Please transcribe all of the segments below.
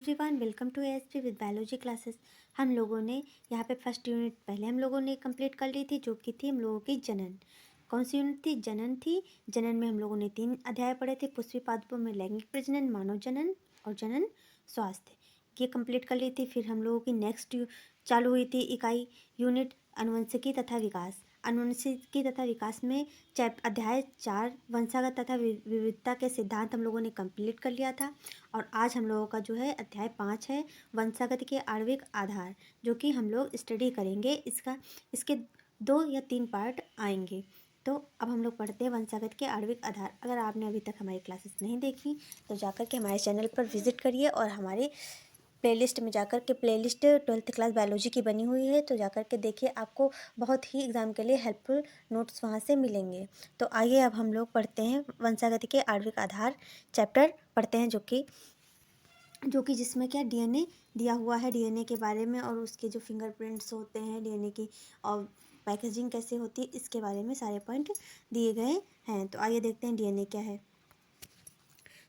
Everyone welcome to ASP with biology classes. हम लोगों ने यहाँ पे फर्स्ट यूनिट पहले हम लोगों ने कंप्लीट कर ली थी, जो कि थी हम लोगों की जनन। कौन सी यूनिट थी? जनन थी। जनन में हम लोगों ने 3 अध्याय पढ़े थे। पुष्पी पादपों में लैंगिक प्रजनन, मानव जनन और जनन स्वास्थ्य, ये कंप्लीट कर ली थी। फिर हम लोगों की नेक्स्ट चालू हुई थी इकाई यूनिट अनुवंशिकी तथा विकास। अनुवंशिकी तथा विकास में अध्याय 4 वंशागत तथा विविधता के सिद्धांत हम लोगों ने कंप्लीट कर लिया था। और आज हम लोगों का जो है अध्याय 5 है वंशागत के आणविक आधार, जो कि हम लोग स्टडी करेंगे। इसके 2 या 3 पार्ट आएंगे। तो अब हम लोग पढ़ते हैं वंशागत के आणविक आधार। अगर आपने अभी तक हमारी क्लासेस नहीं देखी तो जाकर के हमारे चैनल पर विजिट करिए और हमारे प्लेलिस्ट में जाकर के प्लेलिस्ट 12th क्लास बायोलॉजी की बनी हुई है, तो जाकर के देखिए, आपको बहुत ही एग्ज़ाम के लिए हेल्पफुल नोट्स वहाँ से मिलेंगे। तो आइए अब हम लोग पढ़ते हैं वंशागत के आणविक आधार चैप्टर पढ़ते हैं, जो कि जिसमें क्या डीएनए दिया हुआ है, डीएनए के बारे में और उसके जो फिंगरप्रिंट्स होते हैं डीएनए की और पैकेजिंग कैसे होती है, इसके बारे में सारे पॉइंट दिए गए हैं। तो आइए देखते हैं डीएनए क्या है।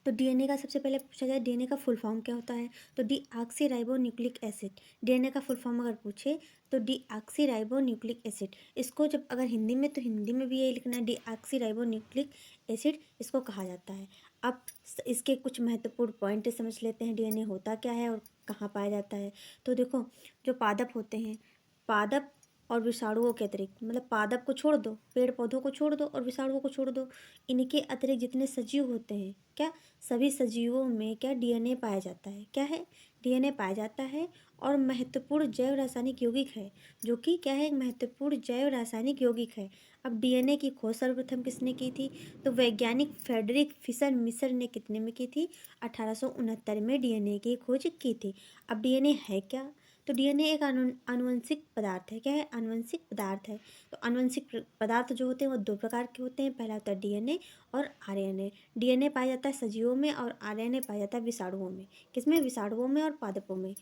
तो डीएनए का सबसे पहले पूछा जाए डीएनए का फुल फॉर्म क्या होता है, तो डीऑक्सीराइबोन्यूक्लिक एसिड। डीएनए का फुल फॉर्म अगर पूछे तो डीऑक्सीराइबोन्यूक्लिक एसिड। इसको जब अगर हिंदी में, तो हिंदी में भी यही लिखना है, डीऑक्सीराइबोन्यूक्लिक एसिड इसको कहा जाता है। अब इसके कुछ महत्वपूर्ण पॉइंट समझ लेते हैं, डीएनए होता क्या है और कहाँ पाया जाता है। तो देखो, जो पादप होते हैं, पादप और विषाणुओं के अतिरिक्त, मतलब पादप को छोड़ दो, पेड़ पौधों को छोड़ दो और विषाणुओं को छोड़ दो, इनके अतिरिक्त जितने सजीव होते हैं, क्या सभी सजीवों में क्या डीएनए पाया जाता है। क्या है? डीएनए पाया जाता है और महत्वपूर्ण जैव रासायनिक यौगिक है, जो कि क्या है? एक महत्वपूर्ण जैव रासायनिक यौगिक है। अब डीएनए की खोज सर्वप्रथम किसने की थी? तो वैज्ञानिक फ्रेडरिक फिशर मिसर ने कितने में की थी? 1869 में डीएनए की खोज की थी। अब डीएनए है क्या? तो डीएनए एक आनुवंशिक पदार्थ है। क्या है? आनुवंशिक पदार्थ है। तो आनुवंशिक पदार्थ जो होते हैं वो 2 प्रकार के होते हैं। पहला होता है डीएनए और आरएनए। डीएनए पाया जाता है सजीवों में और आरएनए पाया जाता है विषाणुओं में। किसमें? विषाणुओं में और पादपों में।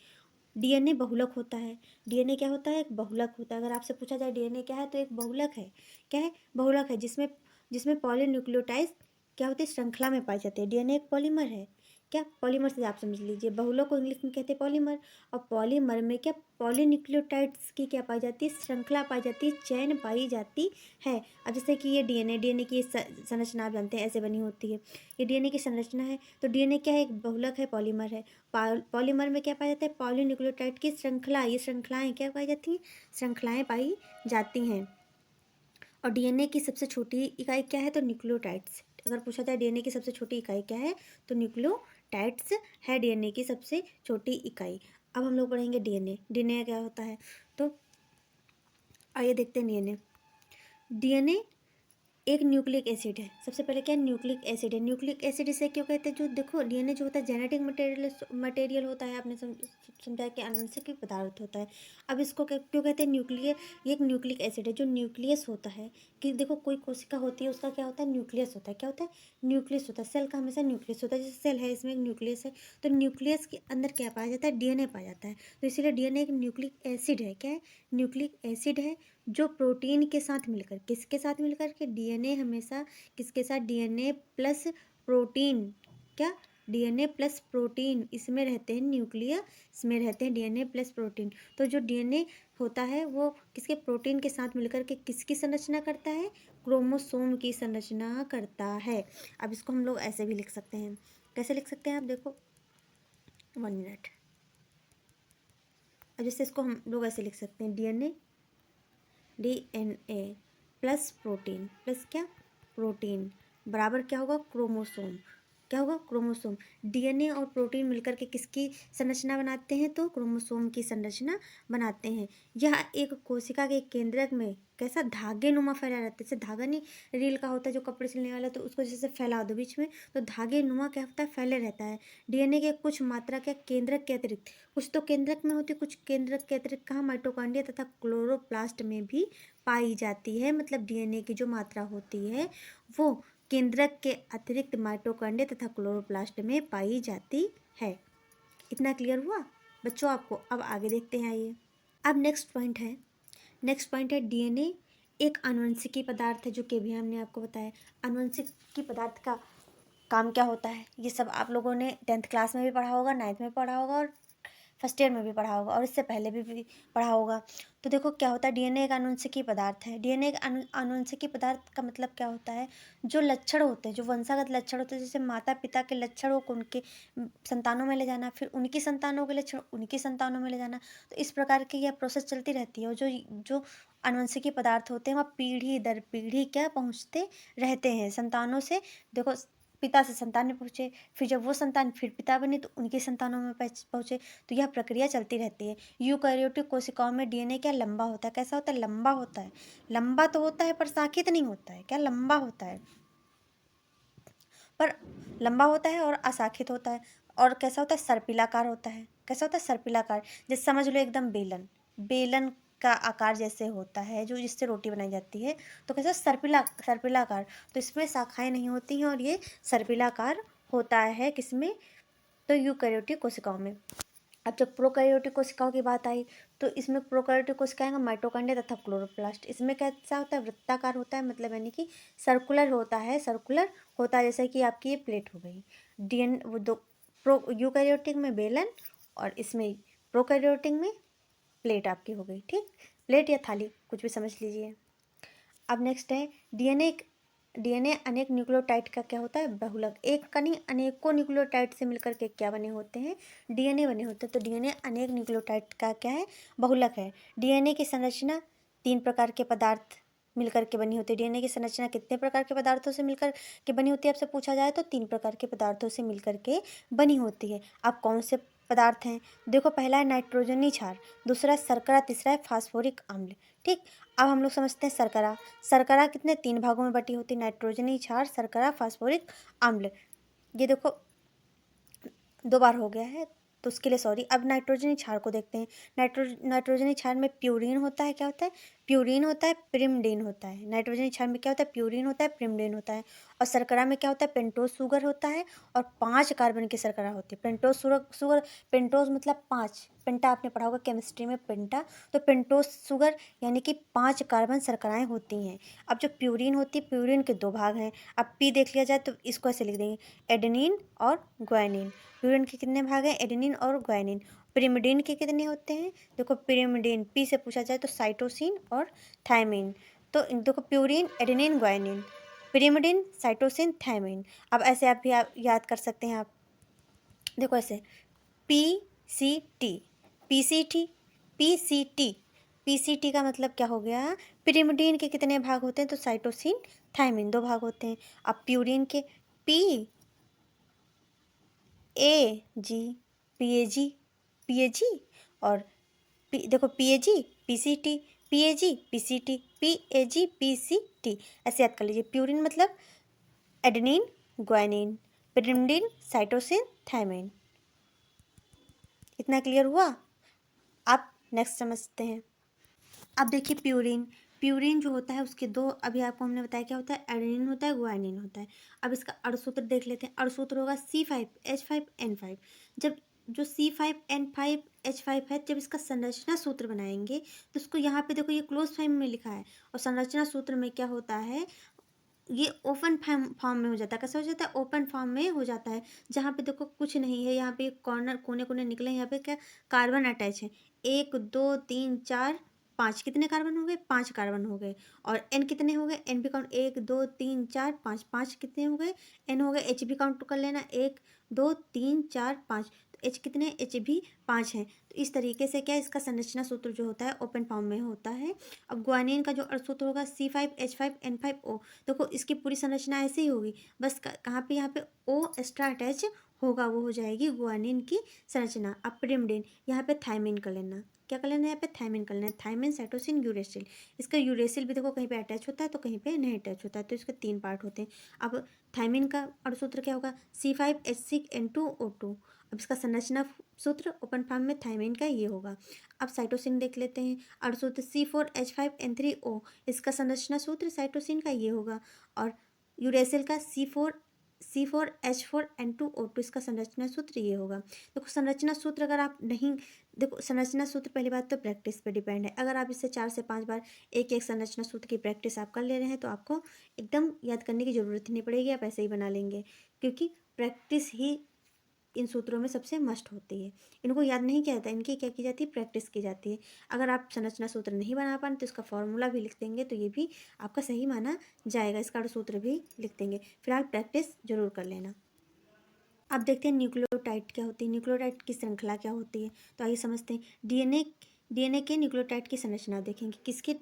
डीएनए बहुलक होता है। डीएनए क्या होता है? एक बहुलक होता है। अगर आपसे पूछा जाए डीएनए क्या है, तो एक बहुलक है। क्या है? बहुलक है, जिसमें जिसमें पॉलीन्यूक्लियोटाइड क्या होती है? श्रृंखला में पाई जाती है। डीएनए एक पॉलीमर है। क्या? पॉलीमर से आप समझ लीजिए, बहुलक को इंग्लिश में कहते हैं पॉलीमर। और पॉलीमर में क्या पॉलीन्यूक्लियोटाइड्स की क्या पाई जाती है? श्रृंखला पाई जाती है, चैन पाई जाती है। अब जैसे कि ये डीएनए की संरचना आप जानते हैं ऐसे बनी होती है। ये डीएनए की संरचना है। तो डीएनए क्या है? एक बहुलक है, पॉलीमर है। पॉलीमर में क्या पाया जाता है? पॉलीन्यूक्लियोटाइड की श्रृंखला। ये श्रृंखलाएं क्या पाई जाती हैं? श्रृंखलाएं पाई जाती हैं। और डीएनए की सबसे छोटी इकाई क्या है? तो न्यूक्लियोटाइड्स। अगर पूछा जाए डीएनए की सबसे छोटी इकाई क्या है, तो न्यूक्लियोटाइड्स है डीएनए की सबसे छोटी इकाई। अब हम लोग पढ़ेंगे डीएनए। डीएनए क्या होता है, तो आइए देखते हैं डीएनए। डीएनए एक न्यूक्लिक एसिड है। सबसे पहले क्या? न्यूक्लिक एसिड है। न्यूक्लिक एसिड इसे क्यों कहते हैं? जो देखो, डीएनए जो होता है जेनेटिक मटेरियल होता है। आपने समझा कि आनुवंशिक पदार्थ होता है। अब इसको क्यों कहते हैं न्यूक्लियर? ये एक न्यूक्लिक एसिड है जो न्यूक्लियस होता है। कि देखो, कोई कोशिका होती है, उसका क्या होता है? न्यूक्लियस होता है। क्या होता है? न्यूक्लियस होता है। सेल का हमेशा न्यूक्लियस होता है। जैसे सेल है, इसमें एक न्यूक्लियस है, तो न्यूक्लियस के अंदर क्या पाया जाता है? डीएनए पाया जाता है। तो इसीलिए डीएनए एक न्यूक्लिक एसिड है। क्या है? न्यूक्लिक एसिड है, जो प्रोटीन के साथ मिलकर, किसके साथ मिलकर के? डीएनए हमेशा किसके साथ? DNA plus protein. क्या? डीएनए प्लस प्रोटीन, इसमें रहते हैं न्यूक्लियस, इसमें रहते हैं डीएनए प्लस प्रोटीन। तो जो डीएनए होता है वो किसके? प्रोटीन के साथ मिलकर के किसकी संरचना करता है? क्रोमोसोम की संरचना करता है। अब इसको हम लोग ऐसे भी लिख सकते हैं। कैसे लिख सकते हैं? आप देखो, 1 मिनट। अब जैसे इसको हम लोग ऐसे लिख सकते हैं, डीएनए प्लस प्रोटीन प्लस क्या? प्रोटीन बराबर क्या होगा? क्रोमोसोम। क्या होगा? क्रोमोसोम। डीएनए और प्रोटीन मिलकर के किसकी संरचना बनाते हैं? तो क्रोमोसोम की संरचना बनाते हैं। यह एक कोशिका के केंद्रक में कैसा? धागे नुमा फैला रहता है। जैसे धागा नहीं रील का होता है जो कपड़े सिलने वाला, तो उसको जैसे फैला दो बीच में, तो धागे नुमा क्या होता है? फैले रहता है। डीएनए के कुछ मात्रा क्या? केंद्रक के अतिरिक्त, कुछ तो केंद्रक में होती है, कुछ केंद्रक के अतिरिक्त कहाँ? माइटोकॉन्ड्रिया तथा क्लोरोप्लास्ट में भी पाई जाती है। मतलब डीएनए की जो मात्रा होती है वो केंद्रक के अतिरिक्त माइटोकॉन्ड्रिया तथा क्लोरोप्लास्ट में पाई जाती है। इतना क्लियर हुआ बच्चों आपको? अब आगे देखते हैं। आइए, अब नेक्स्ट पॉइंट है डीएनए एक आनुवंशिकी पदार्थ है, जो कि भी हमने आपको बताया। आनुवंशिकी पदार्थ का काम क्या होता है, ये सब आप लोगों ने 10th क्लास में भी पढ़ा होगा, 9th में पढ़ा होगा और फर्स्ट ईयर में भी पढ़ा होगा और इससे पहले भी पढ़ा होगा। तो देखो क्या होता है, डीएनए एक आनुवंशिकी पदार्थ है। डीएनए एक आनुवंशिकी पदार्थ का मतलब क्या होता है, जो लक्षण होते हैं, जो वंशागत लक्षण होते हैं, जैसे माता पिता के लक्षणों को उनके संतानों में ले जाना, फिर उनकी संतानों के लक्षण उनकी संतानों में ले जाना, तो इस प्रकार की यह प्रोसेस चलती रहती है। और जो जो आनुवंशिकी पदार्थ होते हैं वह पीढ़ी दर पीढ़ी क्या पहुँचते रहते हैं संतानों से। देखो पिता से संतान में पहुँचे, फिर जब वो संतान फिर पिता बने तो उनकी संतानों में पहुँचे, तो यह प्रक्रिया चलती रहती है। यूकैरियोटिक कोशिकाओं में डीएनए क्या लंबा होता है, कैसा होता है, लंबा होता है। लंबा तो होता है पर शाखित नहीं होता है, क्या लंबा होता है पर लंबा होता है और अशाखित होता है। और कैसा होता है, सर्पिलाकार होता है। कैसा होता है, सर्पिलाकार, जैसे समझ लो एकदम बेलन, बेलन का आकार जैसे होता है, जो जिससे रोटी बनाई जाती है, तो कैसा सर्पिलाकार। तो इसमें शाखाएं नहीं होती हैं और ये सर्पिलाकार होता है किसमें, तो यूकैरियोटिक कोशिकाओं में। अब जब प्रोकैरियोटिक कोशिकाओं की बात आई तो इसमें प्रोकैरियोटिक कोशिकाएं माइटोकॉन्ड्रिया तथा क्लोरोप्लास्ट। इसमें कैसा होता है, वृत्ताकार होता है, मतलब यानी कि सर्कुलर होता है, सर्कुलर होता है, जैसे कि आपकी ये प्लेट हो गई। डीएन वो दो यूकैरियोटिक में बेलन और इसमें प्रोकैरियोटिक में प्लेट आपकी हो गई, ठीक, प्लेट या थाली कुछ भी समझ लीजिए। अब नेक्स्ट है डीएनए अनेक न्यूक्लियोटाइड का क्या होता है, बहुलक। एक का नहीं, अनेकों न्यूक्लियोटाइड से मिलकर के क्या बने होते हैं, डीएनए बने होते हैं। तो डीएनए अनेक न्यूक्लियोटाइड का क्या है, बहुलक है। डीएनए की संरचना 3 प्रकार के पदार्थ मिलकर के बनी होती है। डीएनए की संरचना कितने प्रकार के पदार्थों से मिलकर के बनी होती है, आपसे पूछा जाए तो 3 प्रकार के पदार्थों से मिलकर के बनी होती है। अब कौन से पदार्थ हैं, देखो पहला है नाइट्रोजनी क्षार, दूसरा है शर्करा, तीसरा है फास्फोरिक अम्ल, ठीक। अब हम लोग समझते हैं शर्करा। शर्करा कितने 3 भागों में बटी होती है, नाइट्रोजनी क्षार, शर्करा, फास्फोरिक अम्ल। ये देखो 2 बार हो गया है तो उसके लिए सॉरी। अब नाइट्रोजनी क्षार को देखते हैं। नाइट्रोजनी क्षार में प्यूरीन होता है, क्या होता है, प्यूरीन होता है, पिरिमिडीन होता है। नाइट्रोजनी क्षार में क्या होता है, प्यूरीन होता है, पिरिमिडीन होता है। और शर्करा में क्या होता है, पेंटोज शुगर होता है और 5 कार्बन की शर्करा होती है। पेंटोज शुगर, पेंटोज मतलब 5, पेंटा आपने पढ़ा होगा केमिस्ट्री में, पेंटा, तो पेंटोज शुगर यानी कि 5 कार्बन शर्कराएं होती हैं। अब जो प्यूरीन होती है, प्यूरीन के 2 भाग हैं। अब पी देख लिया जाए तो इसको ऐसे लिख देंगे, एडेनिन और ग्वानिन। प्यूरिन के कितने भाग हैं, एडेनिन और ग्वानिन। पिरिमिडीन के कितने होते हैं, देखो पिरिमिडीन, पी से पूछा जाए तो साइटोसिन और थायमिन। तो देखो purine, adenine, guanine, pyrimidine, cytosine, thymine. अब ऐसे आप भी याद कर सकते हैं। आप देखो ऐसे P C T, P C T, P C T, P C T का मतलब क्या हो गया, पिरिमिडीन के कितने भाग होते हैं, तो साइटोसिन, थायमिन 2 भाग होते हैं। अब प्यूरिन के P A G, P A G, P A G, और देखो P A G, P C T, P A G, P C T, P A G, P C T, ऐसे याद कर लीजिए। प्यूरिन मतलब adenine, guanine, pyrimidine, cytosine, thymine. इतना clear हुआ। आप नेक्स्ट समझते हैं। अब देखिए प्यूरिन, प्यूरिन जो होता है उसके 2, अभी आपको हमने बताया क्या होता है, एडेनिन होता है, ग्वानिन होता है। अब इसका अणुसूत्र देख लेते हैं। अणुसूत्र होगा C5H5N5। जब जो C5N5H5 है, जब इसका संरचना सूत्र बनाएंगे तो उसको यहाँ पे देखो ये क्लोज फॉर्म में लिखा है और संरचना सूत्र में क्या होता है, ये ओपन फॉर्म में हो जाता है। कैसा हो जाता है, ओपन फॉर्म में हो जाता है, जहाँ पे देखो कुछ नहीं है, यहाँ पे कॉर्नर कोने कोने निकले, यहाँ पे क्या कार्बन अटैच है, 1 2 3 4 5, कितने कार्बन हो गए, 5 कार्बन हो गए। और एन कितने हो गए, एन भी काउंट, 1 2 3 4 5, 5 कितने हो गए, एन हो गए। एच भी काउंट कर लेना, 1 2 3 4 5, तो एच कितने, एच भी 5 हैं। तो इस तरीके से क्या इसका संरचना सूत्र जो होता है ओपन फॉर्म में होता है। अब ग्वानिन का जो सूत्र होगा C5H5N5O। देखो इसकी पूरी संरचना ऐसे ही होगी, बस कहाँ पे, यहाँ पे O एक्स्ट्रा अटैच होगा, वो हो जाएगी ग्वानिन की संरचना। अब पिरिमिडीन, यहाँ पे थायमिन कर लेना, क्या कर लेना है, यहाँ पे थायमिन कर लेना है, थायमिन, साइटोसिन, यूरेसिल। इसका यूरेसिल भी देखो कहीं पे अटैच होता है तो कहीं पे नहीं अटैच होता है, तो इसके 3 पार्ट होते हैं। अब थायमिन का अणुसूत्र क्या होगा, C5H6N2O2। अब इसका संरचना सूत्र ओपन फॉर्म में थायमिन का ये होगा। अब साइटोसिन देख लेते हैं। अणुसूत्र C4H5N3O, इसका संरचना सूत्र साइटोसिन का ये होगा। और यूरेसिल का C4H4N2O2 इसका संरचना सूत्र ये होगा। देखो संरचना सूत्र अगर आप नहीं, देखो संरचना सूत्र पहली बात तो प्रैक्टिस पे डिपेंड है। अगर आप इससे 4 से 5 बार एक एक संरचना सूत्र की प्रैक्टिस आप कर ले रहे हैं तो आपको एकदम याद करने की ज़रूरत ही नहीं पड़ेगी, आप ऐसे ही बना लेंगे, क्योंकि प्रैक्टिस ही इन सूत्रों में सबसे मस्ट होती है। इनको याद नहीं किया जाता, इनकी क्या की जाती है, प्रैक्टिस की जाती है। अगर आप संरचना सूत्र नहीं बना पाए तो इसका फॉर्मूला भी लिख देंगे तो ये भी आपका सही माना जाएगा, इसका सूत्र भी लिख देंगे। फिलहाल प्रैक्टिस जरूर कर लेना। अब देखते हैं न्यूक्लियोटाइड क्या होती है, न्यूक्लियोटाइड की श्रृंखला क्या होती है। तो आइए समझते हैं। डीएनए के न्यूक्लियोटाइड की संरचना देखेंगे। किसके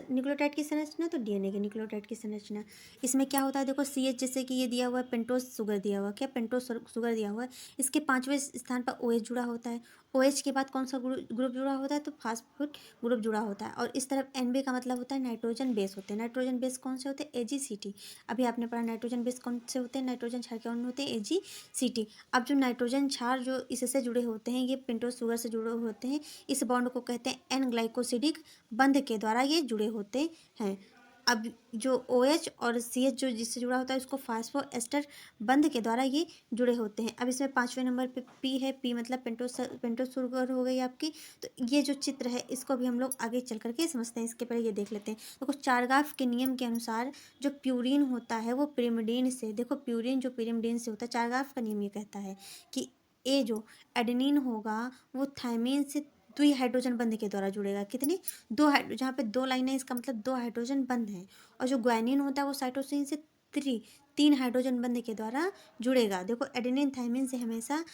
न्यूक्लियोटाइड की संरचना, तो डीएनए के न्यूक्लियोटाइड की संरचना। इसमें क्या होता है, देखो CH जैसे कि ये दिया हुआ है, पेंटोज शुगर दिया हुआ है, क्या पेंटोज शुगर दिया हुआ है। इसके 5वें स्थान पर OH जुड़ा होता है। OH के बाद कौन सा ग्रुप जुड़ा होता है, तो फास्फोरेट ग्रुप जुड़ा होता है। और इस तरफ NB का मतलब होता है नाइट्रोजन बेस होते हैं। नाइट्रोजन बेस कौन से होते हैं, AgCT। अभी आपने पढ़ा नाइट्रोजन बेस कौन से होते हैं, नाइट्रोजन क्षार कौन होते हैं, AgCT। अब जो नाइट्रोजन क्षार जो इससे जुड़े होते हैं, ये पेंटोज शुगर से जुड़े होते हैं। इस बॉन्ड को कहते हैं N ग्लाइकोसिडिक बंध के द्वारा ये जुड़े होते हैं। अब जो OH और CH जो जिससे जुड़ा होता है उसको फास्फो एस्टर बंध के द्वारा ये जुड़े होते हैं। अब इसमें 5वें नंबर पे P है। P मतलब पेंटोज शुगर हो गई आपकी। तो ये जो चित्र है इसको भी हम लोग आगे चल करके समझते हैं, इसके पहले ये देख लेते हैं। देखो चारगाफ के नियम के अनुसार जो प्यूरिन होता है वो पिरिमिडीन से, देखो प्यूरिन जो पिरिमिडीन से होता है, चारगाफ का नियम ये कहता है कि ए जो एडेनिन होगा वो थायमिन से द्वि हाइड्रोजन बंध के द्वारा जुड़ेगा। कितने, 2 हाइड्रो, जहाँ पे 2 लाइन है इसका मतलब 2 हाइड्रोजन बंध है। और जो ग्वानिन होता है वो साइटोसिन से 3 हाइड्रोजन बंध के द्वारा जुड़ेगा। देखो एडेनिन थायमिन से हमेशा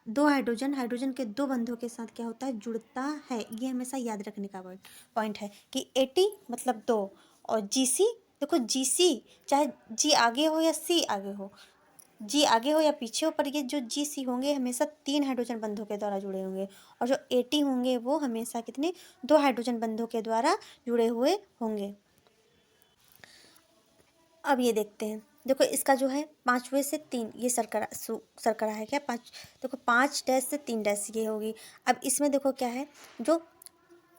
2 हाइड्रोजन के 2 बंधों के साथ क्या होता है, जुड़ता है। ये हमेशा याद रखने का पॉइंट है कि AT मतलब 2 और GC, देखो GC चाहे G आगे हो या C आगे हो, G आगे हो या पीछे हो, पर ये जो GC होंगे हमेशा 3 हाइड्रोजन बंधों के द्वारा जुड़े होंगे। और जो AT होंगे वो हमेशा कितने, 2 हाइड्रोजन बंधों के द्वारा जुड़े हुए होंगे। अब ये देखते हैं। देखो इसका जो है 5वें से 3 ये सरकरा है क्या, 5, देखो 5 डैश से 3 डैश ये होगी। अब इसमें देखो क्या है, जो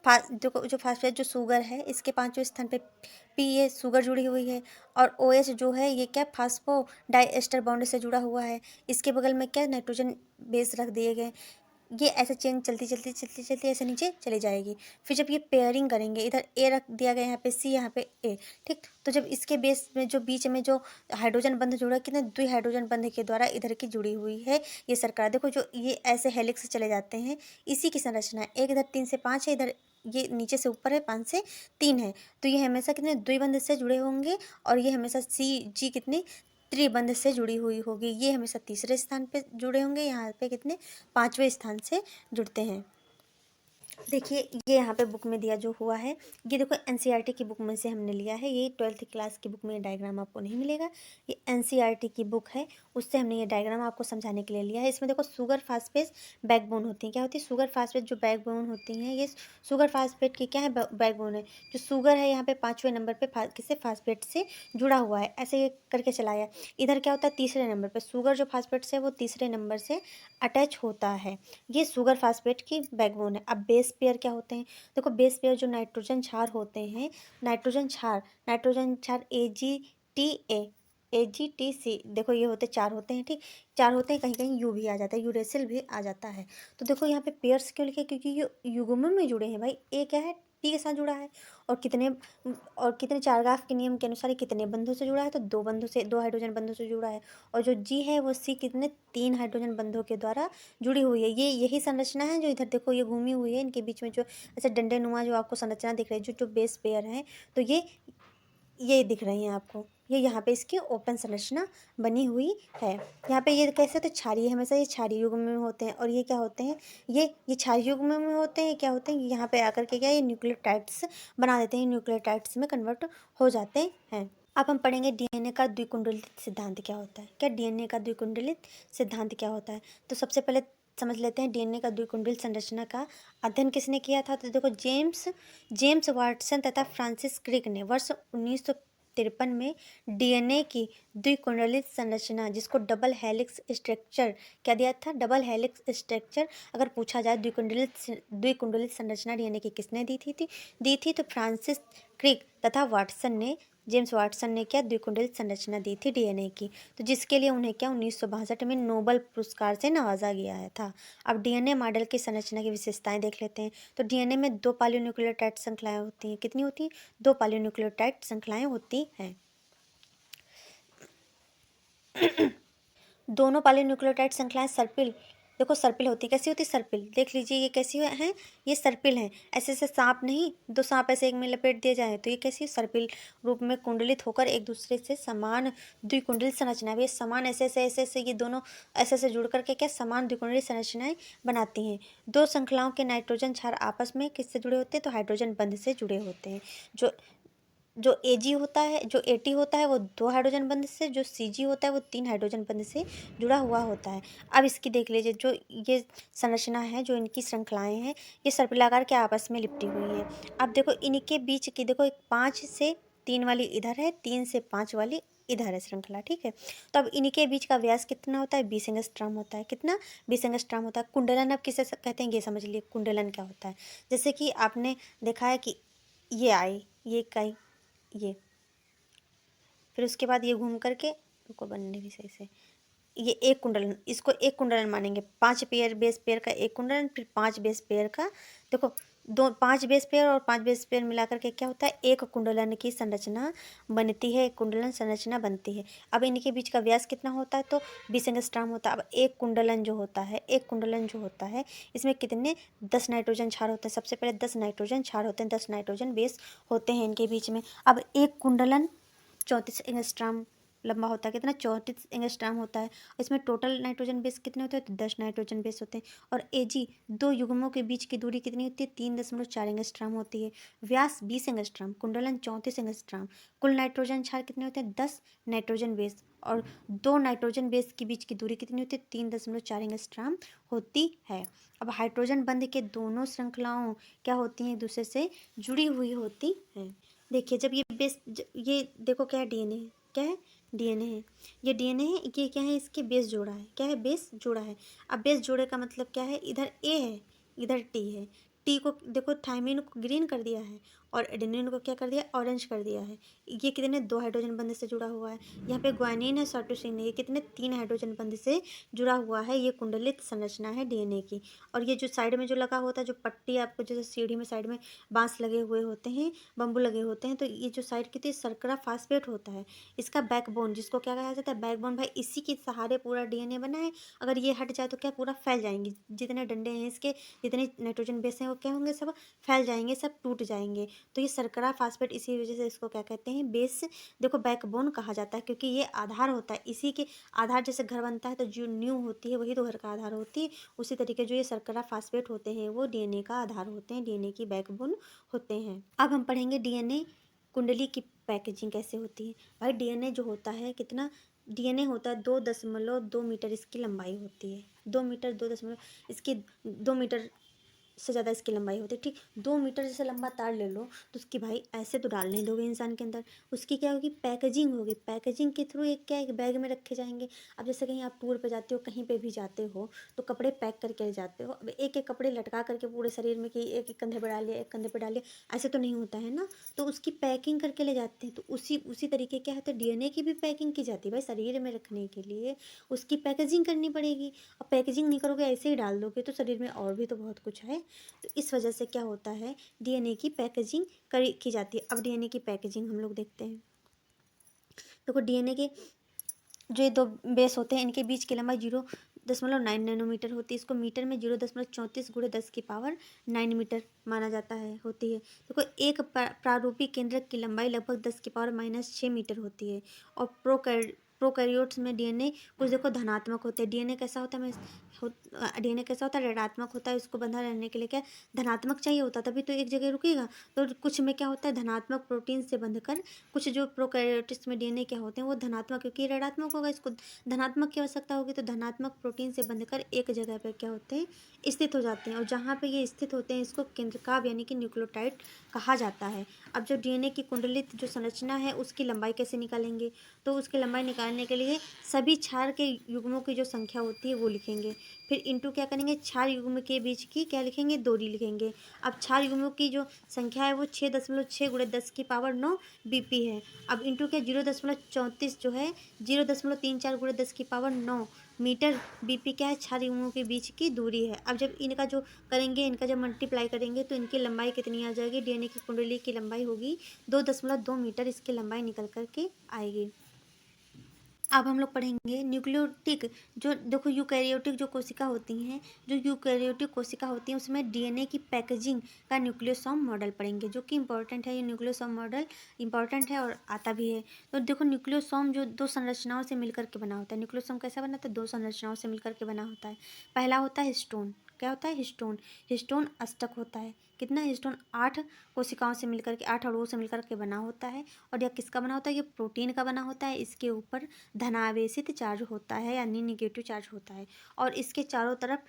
देखो जो फास्फेट जो शुगर है इसके 5वें स्थान पे P ये शुगर जुड़ी हुई है। और OH जो है ये क्या, फास्फो डाइएस्टर बॉन्ड से जुड़ा हुआ है। इसके बगल में क्या, नाइट्रोजन बेस रख दिए गए। ये ऐसे चेन चलती ऐसे नीचे चली जाएगी। फिर जब ये पेयरिंग करेंगे, इधर A रख दिया गया, यहाँ पे C, यहाँ पे A, ठीक। तो जब इसके बेस में जो बीच में जो हाइड्रोजन बंध जुड़ा, कितने, द्वि हाइड्रोजन बंध के द्वारा इधर की जुड़ी हुई है ये सरकार। देखो जो ये ऐसे हेलिक्स से चले जाते हैं, इसी की संरचना है। एक इधर 3 से 5 है, इधर ये नीचे से ऊपर है, 5 से 3 है। तो ये हमेशा कितने, द्विबंध से जुड़े होंगे। और ये हमेशा CG कितने, त्रिबंध से जुड़ी हुई होगी। ये हमेशा तीसरे स्थान पे जुड़े होंगे, यहाँ पे कितने, 5वें स्थान से जुड़ते हैं। देखिए ये यहाँ पे बुक में दिया जो हुआ है, ये देखो NCERT की बुक में से हमने लिया है। ये 12th क्लास की बुक में डायग्राम आपको नहीं मिलेगा, ये NCERT की बुक है, उससे हमने ये डायग्राम आपको समझाने के लिए लिया है। इसमें देखो शुगर फास्फेट बैकबोन होती है। क्या होती है, शुगर फास्फेट जो बैकबोन होती हैं, ये शुगर फास्फेट की क्या है, बैकबोन है। जो शुगर है यहाँ पे 5वें नंबर पे किससे, फास्फेट से जुड़ा हुआ है। ऐसे ये करके चलाया। इधर क्या होता है, तीसरे नंबर पे शुगर जो फास्फेट से वो तीसरे नंबर से अटैच होता है। ये शुगर फास्फेट की बैकबोन है। अब बेस पेयर क्या होते हैं, देखो बेस पेयर जो नाइट्रोजन क्षार होते हैं, नाइट्रोजन क्षार AgTA AgTC, देखो ये होते 4 होते हैं, ठीक। 4 होते हैं, कहीं कहीं U भी आ जाता है, यूरेसिल भी आ जाता है। तो देखो यहाँ पे पेयर्स क्यों लिखे, क्योंकि ये युग्म में जुड़े हैं भाई। A क्या है, T के साथ जुड़ा है। और कितने चारगाफ के नियम के अनुसार ये कितने बंधों से जुड़ा है, तो 2 बंधों से, 2 हाइड्रोजन बंधों से जुड़ा है। और जो G है वो C कितने, 3 हाइड्रोजन बंधों के द्वारा जुड़ी हुई है। ये यही संरचना है जो इधर देखो ये घूमी हुई है, इनके बीच में जो ऐसे डंडे नुमा जो आपको संरचना दिख रही है, जो बेस पेयर है, तो ये दिख रही हैं आपको। ये यहाँ पे इसकी ओपन संरचना बनी हुई है। यहाँ पे ये कैसे होते हैं, क्षारीय, हमेशा ये क्षारीय युग्म में होते हैं। और ये क्या होते हैं, ये क्षारीय युग्म में होते हैं। क्या होते हैं, यहाँ पे आकर के क्या, ये न्यूक्लियोटाइड्स बना देते हैं, न्यूक्लियोटाइड्स में कन्वर्ट हो जाते हैं। अब हम पढ़ेंगे DNA का द्विकुंडलित सिद्धांत क्या होता है। क्या DNA का द्विकुंडलित सिद्धांत क्या होता है, तो सबसे पहले समझ लेते हैं DNA का द्विकुंडलित संरचना का अध्ययन किसने किया था। तो देखो जेम्स वाटसन तथा फ्रांसिस क्रिक ने वर्ष 1953 में DNA की द्विकुंडलित संरचना, जिसको डबल हेलिक्स स्ट्रक्चर क्या दिया था, डबल हेलिक्स स्ट्रक्चर। अगर पूछा जाए द्विकुंडलित संरचना DNA की किसने दी थी तो फ्रांसिस क्रिक तथा जेम्स वाटसन ने क्या द्विकुंडलित संरचना दी थी डीएनए की, तो जिसके लिए उन्हें क्या 1962 में नोबेल पुरस्कार से नवाजा गया है था। अब डीएनए मॉडल की संरचना की विशेषताएं देख लेते हैं। तो डीएनए में 2 पॉलीन्यूक्लियोटाइड श्रृंखलाएं होती हैं। कितनी होती हैं? 2 पॉलीन्यूक्लियोटाइड श्रृंखलाएं होती हैं। दोनों पॉलीन्यूक्लियोटाइड श्रृंखलाएं सर्पिल, देखो सर्पिल होती है। कैसी होती है? सर्पिल। देख लीजिए ये कैसी है, ये सर्पिल है। ऐसे ऐसे सांप नहीं, दो सांप ऐसे एक में लपेट दिए जाए तो ये कैसी सर्पिल रूप में कुंडलित होकर एक दूसरे से समान द्विकुंडलित संरचना है। ये समान ऐसे ऐसे ऐसे ऐसे ये दोनों ऐसे ऐसे जुड़ करके क्या समान द्विकुंडलित संरचनाएं बनाती हैं। दो श्रृंखलाओं के नाइट्रोजन क्षार आपस में किससे जुड़े होते हैं? तो हाइड्रोजन बंध से जुड़े होते हैं। जो एजी होता है, जो एटी होता है वो 2 हाइड्रोजन बंध से, जो सीजी होता है वो 3 हाइड्रोजन बंध से जुड़ा हुआ होता है। अब इसकी देख लीजिए, जो ये संरचना है, जो इनकी श्रृंखलाएं हैं, ये सर्पिलाकार के आपस में लिपटी हुई हैं। अब देखो इनके बीच की, देखो 5 से 3 वाली इधर है, 3 से 5 वाली इधर है श्रृंखला, ठीक है। तो अब इनके बीच का व्यास कितना होता है? 20 एंगस्ट्रॉम होता है। कितना? 20 एंगस्ट्रॉम होता है। कुंडलन अब किसे कहते हैं ये समझ लिए, कुंडलन क्या होता है। जैसे कि आपने देखा है कि ये आई, ये इकाई, ये, फिर उसके बाद ये घूम करके, रुको बनने भी सही से, ये एक कुंडलन, इसको एक कुंडलन मानेंगे। 5 पेयर बेस पेयर का एक कुंडलन, फिर 5 बेस पेयर का, देखो 5 बेस पेयर और 5 बेस पेयर मिलाकर के क्या होता है? एक कुंडलन की संरचना बनती है, एक कुंडलन संरचना बनती है। अब इनके बीच का व्यास कितना होता है? तो 20 एंगस्ट्रॉम होता है। अब एक कुंडलन जो होता है, इसमें कितने? 10 नाइट्रोजन क्षार होते हैं। सबसे पहले 10 नाइट्रोजन क्षार होते हैं, 10 नाइट्रोजन बेस होते हैं इनके बीच में। अब एक कुंडलन 34 एंगस्ट्रॉम लंबा होता है। कितना? 34 एंगस्ट्रॉम होता है। इसमें टोटल नाइट्रोजन बेस कितने होते हैं? तो 10 नाइट्रोजन बेस होते हैं। और एजी, दो युग्मों के बीच की दूरी कितनी होती है? 3.4 एंगस्ट्रॉम होती है। व्यास 20 एंगस्ट्रॉम, कुंडलन 34 एंगस्ट्रॉम। कुल नाइट्रोजन क्षार कितने होते हैं? 10 नाइट्रोजन बेस। और 2 नाइट्रोजन बेस के बीच की दूरी कितनी होती है? 3.4 एंगस्ट्रॉम होती है। अब हाइड्रोजन बंध के दोनों श्रृंखलाओं क्या होती हैं? एक दूसरे से जुड़ी हुई होती हैं। देखिए जब ये देखो क्या है? डीएनए है। क्या है? डीएनए है। ये डीएनए है, ये क्या है? इसके बेस जोड़ा है। क्या है? बेस जोड़ा है। अब बेस जोड़े का मतलब क्या है? इधर ए है, इधर टी है। टी को देखो, थायमिन को ग्रीन कर दिया है और एडेनिन को क्या कर दिया? ऑरेंज कर दिया है। ये कितने? 2 हाइड्रोजन बंध से जुड़ा हुआ है। यहाँ पे ग्वानिन है, साइटोसिन है, ये कितने? 3 हाइड्रोजन बंध से जुड़ा हुआ है। ये कुंडलित संरचना है डीएनए की। और ये जो साइड में जो लगा होता है, जो पट्टी आपको जैसे सीढ़ी में साइड में बांस लगे हुए होते हैं, बम्बू लगे होते हैं, तो ये जो साइड की थी शर्करा फास्फेट होता है। इसका बैकबोन, जिसको क्या कहा जाता है? बैकबोन। भाई इसी के सहारे पूरा डीएनए बना है। अगर ये हट जाए तो क्या? पूरा फैल जाएंगे। जितने डंडे हैं इसके, जितने नाइट्रोजन बेस हैं, वो क्या होंगे? सब फैल जाएंगे, सब टूट जाएंगे। तो ये शर्करा फास्फेट, इसी वजह से इसको क्या कहते हैं? बेस। देखो बैकबोन कहा जाता है क्योंकि ये आधार होता है। इसी के आधार, जैसे घर बनता है तो जो नींव होती है वही तो घर का आधार होती है। उसी तरीके जो ये शर्करा फास्फेट होते हैं वो डीएनए का आधार होते हैं, डीएनए की बैकबोन होते हैं। अब हम पढ़ेंगे डीएनए कुंडली की पैकेजिंग कैसे होती है। भाई डीएनए जो होता है, कितना डीएनए होता है? 2.2 मीटर इसकी लंबाई होती है। 2 मीटर 2 इसकी 2 मीटर से ज़्यादा इसकी लंबाई होती है, ठीक। 2 मीटर जैसे लंबा तार ले लो तो उसकी, भाई ऐसे तो डाल नहीं दोगे इंसान के अंदर। उसकी क्या होगी? पैकेजिंग होगी। पैकेजिंग के थ्रू एक क्या, एक बैग में रखे जाएंगे। अब जैसे कहीं आप टूर पे जाते हो, कहीं पे भी जाते हो तो कपड़े पैक करके ले जाते हो। अब एक एक कपड़े लटका करके पूरे शरीर में कि एक एक कंधे पर डालिए, एक कंधे पर डालिए, ऐसे तो नहीं होता है ना। तो उसकी पैकिंग करके ले जाते हैं। तो उसी तरीके क्या होता है? डीएनए की भी पैकिंग की जाती है। भाई शरीर में रखने के लिए उसकी पैकेजिंग करनी पड़ेगी। अब पैकेजिंग नहीं करोगे, ऐसे ही डाल दोगे, तो शरीर में और भी तो बहुत कुछ है। तो इस वजह से क्या होता है? डीएनए की पैकेजिंग की जाती है। अब डीएनए की पैकेजिंग हम लोग देखते हैं। देखो डीएनए के जो ये 2 बेस होते हैं, इनके बीच की लंबाई 0.9 नैनोमीटर होती है। इसको मीटर में 0.34 × 10⁹ मीटर माना जाता है, होती है। देखो एक प्रारूपी केंद्रक की लंबाई लगभग 10⁻⁻6 मीटर होती है। और प्रोकैरियोट्स में डीएनए कुछ देखो धनात्मक होते हैं। डीएनए कैसा होता है? डीएनए कैसा होता है? ऋणात्मक होता है। इसको बंधा रहने के लिए क्या धनात्मक चाहिए होता, तभी तो एक जगह रुकेगा। तो कुछ में क्या होता है? धनात्मक प्रोटीन से बंधकर, कुछ जो प्रोकैरियोट्स में डीएनए क्या होते हैं वो धनात्मक, क्योंकि ऋणात्मक होगा, इसको धनात्मक की आवश्यकता होगी, तो धनात्मक प्रोटीन से बंधकर एक जगह पर क्या होते हैं? स्थित हो जाते हैं। और जहाँ पे ये स्थित होते हैं इसको केंद्रकाव यानी कि न्यूक्लियोटाइड कहा जाता है। अब जो डीएनए की कुंडलित जो संरचना है उसकी लंबाई कैसे निकालेंगे? तो उसकी लंबाई निकालने के लिए सभी क्षार के युग्मों की जो संख्या होती है वो लिखेंगे। फिर इंटू क्या करेंगे, क्षार युग्म के बीच की क्या लिखेंगे, दूरी लिखेंगे। अब क्षार युग्मों की जो संख्या है वो 6.6 × 10⁻9 BP है। अब इंटू क्या 0.34 जो है 0.34 × 10⁻9 मीटर BP क्या है, क्षार युग्मों के बीच की दूरी है। अब जब इनका जो करेंगे, इनका जब मल्टीप्लाई करेंगे तो इनकी लंबाई कितनी आ जाएगी, DNA की कुंडली की लंबाई होगी 2.2 मीटर, इसकी लंबाई निकल करके आएगी। अब हम लोग पढ़ेंगे न्यूक्लियोटिक, जो देखो यूकैरियोटिक जो कोशिका होती हैं, जो यूकैरियोटिक कोशिका होती हैं उसमें DNA की पैकेजिंग का न्यूक्लियोसोम मॉडल पढ़ेंगे, जो कि इंपॉर्टेंट है। ये न्यूक्लियोसोम मॉडल इंपॉर्टेंट है और आता भी है। तो देखो न्यूक्लियोसोम जो दो संरचनाओं से मिलकर के बना होता है। न्यूक्लियोसोम कैसा बना होता है, दो संरचनाओं से मिलकर के बना होता है। पहला होता है हिस्टोन, क्या होता है, हिस्टोन। हिस्टोन अष्टक होता है। कितना, हिस्टोन 8 कोशिकाओं से मिलकर के, 8 अणुओं से मिलकर के बना होता है। और यह किसका बना होता है, ये प्रोटीन का बना होता है। इसके ऊपर धनावेशित चार्ज होता है यानी निगेटिव चार्ज होता है, और इसके चारों तरफ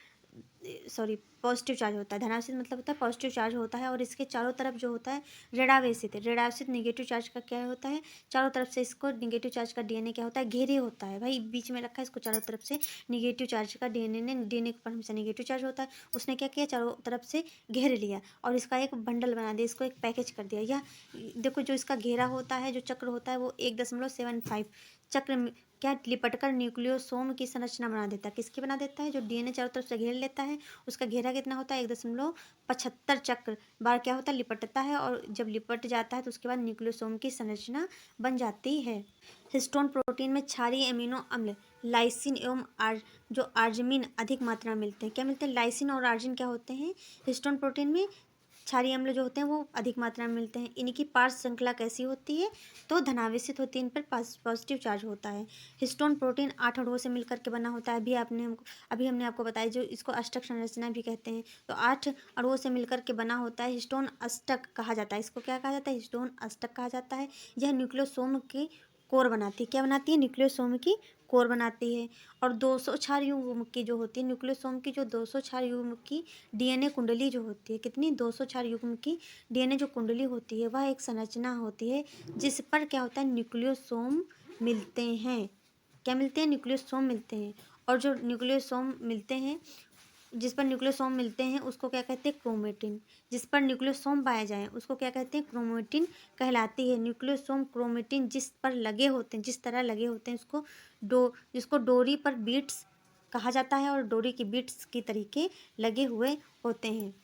पॉजिटिव चार्ज होता है। धनावेशित मतलब होता है पॉजिटिव चार्ज होता है, और इसके चारों तरफ जो होता है ऋणावेशित, ऋणावेशित निगेटिव चार्ज का क्या होता है, चारों तरफ से इसको निगेटिव चार्ज का DNA क्या होता है, घेरे होता है। भाई बीच में रखा है, इसको चारों तरफ से निगेटिव चार्ज का DNA के ऊपर हमेशा निगेटिव चार्ज होता है, उसने क्या किया, चारों तरफ से घेर लिया और इसका एक बंडल बना दिया, इसको एक पैकेज कर दिया। या देखो जो इसका घेरा होता है, जो चक्र होता है वो 1.75 चक्र क्या लिपटकर न्यूक्लियोसोम की संरचना बना देता है। किसकी बना देता है, जो DNA चारों तरफ से घेर लेता है, उसका घेरा कितना होता है, 1.75 चक्र बार क्या होता है, लिपटता है। और जब लिपट जाता है तो उसके बाद न्यूक्लियोसोम की संरचना बन जाती है। हिस्टोन प्रोटीन में क्षारीय एमिनो अम्ल लाइसिन एवं जो आर्जिनिन अधिक मात्रा में मिलते हैं। क्या मिलते हैं, लाइसिन और आर्जिन क्या होते हैं, हिस्टोन प्रोटीन में क्षारीय अम्ल जो होते हैं वो अधिक मात्रा में मिलते हैं। इनकी पार्श्व श्रृंखला कैसी होती है, तो धनावेशित होती है, इन पर पॉजिटिव चार्ज होता है। हिस्टोन प्रोटीन 8 अणुओं से मिलकर के बना होता है। अभी हमने आपको बताया, जो इसको अष्टक संरचना भी कहते हैं। तो 8 अणुओं से मिलकर के बना होता है, हिस्टोन अष्टक कहा जाता है। इसको क्या कहा जाता है, हिस्टोन अष्टक कहा जाता है। यह न्यूक्लियोसोम की कोर बनाती है। क्या बनाती है, न्यूक्लियोसोम की कोर बनाती है। और 200 क्षार युग्म की जो होती है, न्यूक्लियोसोम की जो 200 क्षार युग्म की DNA कुंडली जो होती है, कितनी, 200 क्षार युग्म की DNA जो कुंडली होती है, वह एक संरचना होती है जिस पर क्या होता है, न्यूक्लियोसोम मिलते हैं। क्या मिलते हैं, न्यूक्लियोसोम मिलते हैं। और जो न्यूक्लियोसोम मिलते हैं, जिस पर न्यूक्लियोसोम मिलते हैं उसको क्या कहते हैं, क्रोमेटिन। जिस पर न्यूक्लियोसोम पाए जाएं उसको क्या कहते हैं, क्रोमेटिन कहलाती है। न्यूक्लियोसोम क्रोमेटिन जिस पर लगे होते हैं, जिस तरह लगे होते हैं, जिसको डोरी पर बीट्स कहा जाता है, और डोरी की बीट्स की तरीके लगे हुए होते हैं।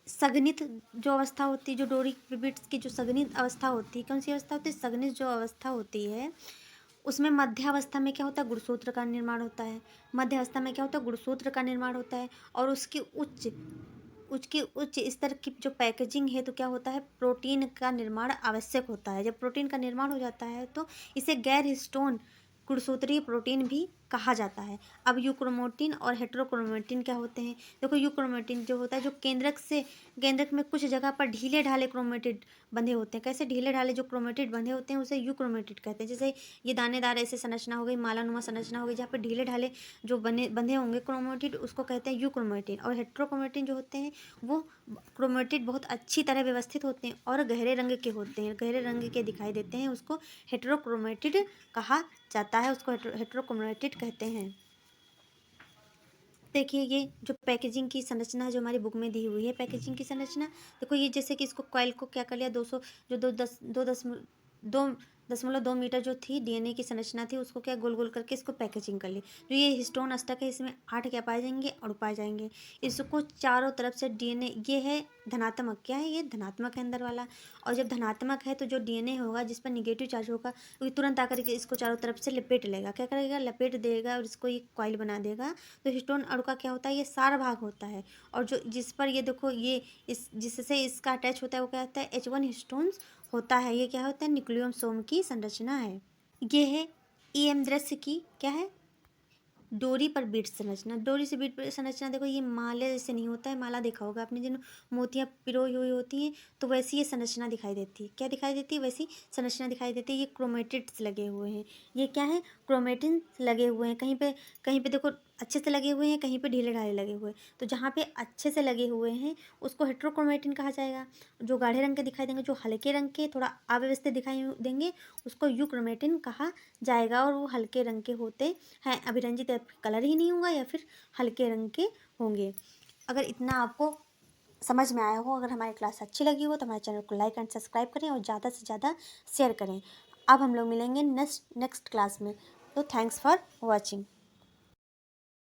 सघनित जो अवस्था होती है, जो डोरी बीट्स की जो सघनित अवस्था होती है, कौन सी अवस्था होती है, सघनित जो अवस्था होती है, उसमें मध्यावस्था में क्या होता है, गुणसूत्र का निर्माण होता है। मध्यावस्था में क्या होता है, गुणसूत्र का निर्माण होता है। और उसकी उच्च स्तर की जो पैकेजिंग है, तो क्या होता है, प्रोटीन का निर्माण आवश्यक होता है। जब प्रोटीन का निर्माण हो जाता है तो इसे गैर हिस्टोन गुणसूत्रीय प्रोटीन भी कहा जाता है। अब यूक्रोमेटिन और हेटेरोक्रोमेटिन क्या होते हैं, देखो यूक्रोमेटिन जो होता है, जो केंद्रक में कुछ जगह पर ढीले ढाले क्रोमेटिड बंधे होते हैं। कैसे ढीले ढाले जो क्रोमेटिड बंधे होते हैं उसे यूक्रोमेटिड कहते हैं। जैसे ये दानेदार ऐसे संरचना हो गई, मालानुमा संरचना हो गई, जहाँ पर ढीले ढाले जो बंधे होंगे क्रोमेटिड, उसको कहते हैं यूक्रोमेटिन। और हेटेरोक्रोमेटिन जो होते हैं वो क्रोमेटिड बहुत अच्छी तरह व्यवस्थित होते हैं और गहरे रंग के होते हैं, गहरे रंग के दिखाई देते हैं, उसको हेटेरोक्रोमेटिड कहा जाता है, उसको हेटेरोक्रोमेटिड कहते हैं। देखिए ये जो पैकेजिंग की संरचना है जो हमारी बुक में दी हुई है, पैकेजिंग की संरचना देखो, ये जैसे कि इसको कॉइल को क्या कर लिया, 200 जो 2.2 मीटर जो थी DNA की संरचना थी, उसको क्या गोल गोल करके इसको पैकेजिंग कर ली। जो ये हिस्टोन अष्टक है, इसमें 8 क्या पाए जाएंगे, अणु पाए जाएंगे। इसको चारों तरफ से DNA, ये है धनात्मक, क्या है, ये धनात्मक है अंदर वाला। और जब धनात्मक है तो जो DNA होगा जिस पर निगेटिव चार्ज होगा, वो तुरंत आकर के इसको चारों तरफ से लपेट लेगा। क्या करेगा, लपेट देगा और इसको एक कॉइल बना देगा। तो हिस्टोन अणु का क्या होता है, ये सार भाग होता है। और जो जिस पर ये देखो, ये जिससे इसका अटैच होता है वो क्या होता है, H1 हिस्टोन्स होता है। ये क्या होता है, न्यूक्लियोसोम की संरचना है। ये है EM दृश्य की क्या है, डोरी पर बीट संरचना। डोरी से बीट संरचना देखो, ये माले जैसे नहीं होता है। माला देखा होगा आपने, जिन मोतियाँ पिरोई हुई होती हैं, तो वैसी ये संरचना दिखाई देती है। क्या दिखाई देती है, वैसी संरचना दिखाई देती है। ये क्रोमेटिड्स लगे हुए हैं, ये क्या है, क्रोमेटिन लगे हुए हैं। कहीं पे देखो अच्छे से लगे हुए हैं, कहीं पे ढीले ढाले लगे हुए हैं। तो जहाँ पे अच्छे से लगे हुए हैं उसको हेटेरोक्रोमेटिन कहा जाएगा। जो गाढ़े रंग के दिखाई देंगे, जो हल्के रंग के थोड़ा अव्यवस्थित दिखाई देंगे, उसको यूक्रोमेटिन कहा जाएगा। और वो हल्के रंग के होते हैं, अभिरंजित कलर ही नहीं होगा या फिर हल्के रंग के होंगे। अगर इतना आपको समझ में आया हो, अगर हमारी क्लास अच्छी लगी हो तो हमारे चैनल को लाइक एंड सब्सक्राइब करें और ज़्यादा से ज़्यादा शेयर करें। अब हम लोग मिलेंगे नेक्स्ट क्लास में। तो थैंक्स फॉर वॉचिंग।